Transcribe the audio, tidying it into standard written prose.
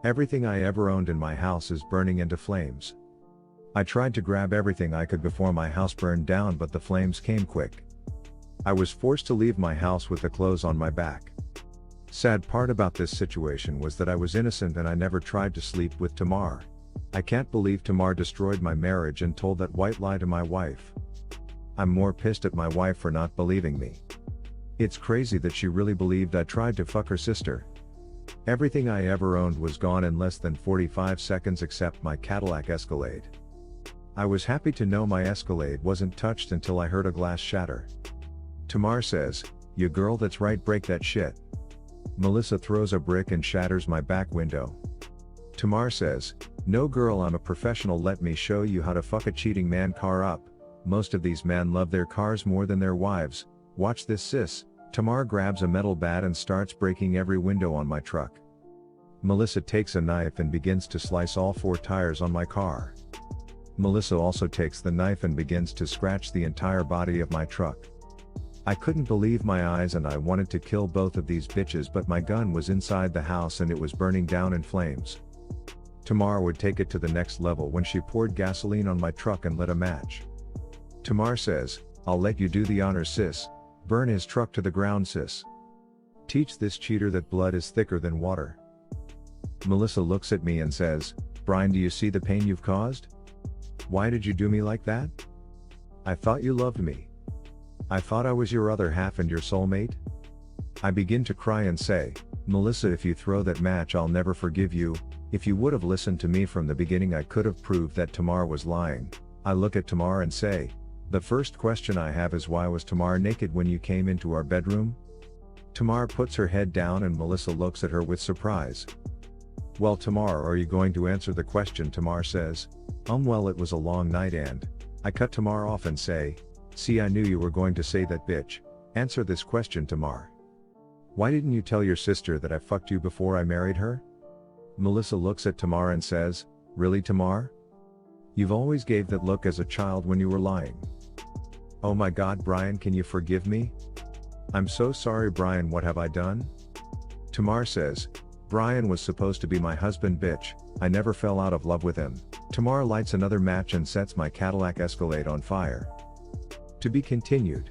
Everything I ever owned in my house is burning into flames. I tried to grab everything I could before my house burned down, but the flames came quick. I was forced to leave my house with the clothes on my back. Sad part about this situation was that I was innocent and I never tried to sleep with Tamar. I can't believe Tamar destroyed my marriage and told that white lie to my wife. I'm more pissed at my wife for not believing me. It's crazy that she really believed I tried to fuck her sister. Everything I ever owned was gone in less than 45 seconds except my Cadillac Escalade. I was happy to know my Escalade wasn't touched until I heard a glass shatter. Tamar says, "You girl, that's right, break that shit." Melissa throws a brick and shatters my back window. Tamar says, "No girl, I'm a professional, let me show you how to fuck a cheating man car up. Most of these men love their cars more than their wives. Watch this, sis." Tamar grabs a metal bat and starts breaking every window on my truck. Melissa takes a knife and begins to slice all 4 tires on my car. Melissa also takes the knife and begins to scratch the entire body of my truck. I couldn't believe my eyes and I wanted to kill both of these bitches, but my gun was inside the house and it was burning down in flames. Tamar would take it to the next level when she poured gasoline on my truck and lit a match. Tamar says, "I'll let you do the honors, sis. Burn his truck to the ground, sis. Teach this cheater that blood is thicker than water." Melissa looks at me and says, "Brian, do you see the pain you've caused? Why did you do me like that? I thought you loved me. I thought I was your other half and your soulmate." I begin to cry and say, "Melissa, if you throw that match, I'll never forgive you. If you would have listened to me from the beginning, I could have proved that Tamar was lying." I look at Tamar and say, "The first question I have is, why was Tamar naked when you came into our bedroom?" Tamar puts her head down and Melissa looks at her with surprise. "Well, Tamar, are you going to answer the question?" Tamar says, Well, it was a long night and..." I cut Tamar off and say, "See, I knew you were going to say that, bitch. Answer this question, Tamar. Why didn't you tell your sister that I fucked you before I married her?" Melissa looks at Tamar and says, "Really, Tamar? You've always gave that look as a child when you were lying." "Oh my God, Brian, can you forgive me? I'm so sorry, Brian, what have I done?" Tamar says, "Brian was supposed to be my husband, bitch. I never fell out of love with him." Tamar lights another match and sets my Cadillac Escalade on fire. To be continued.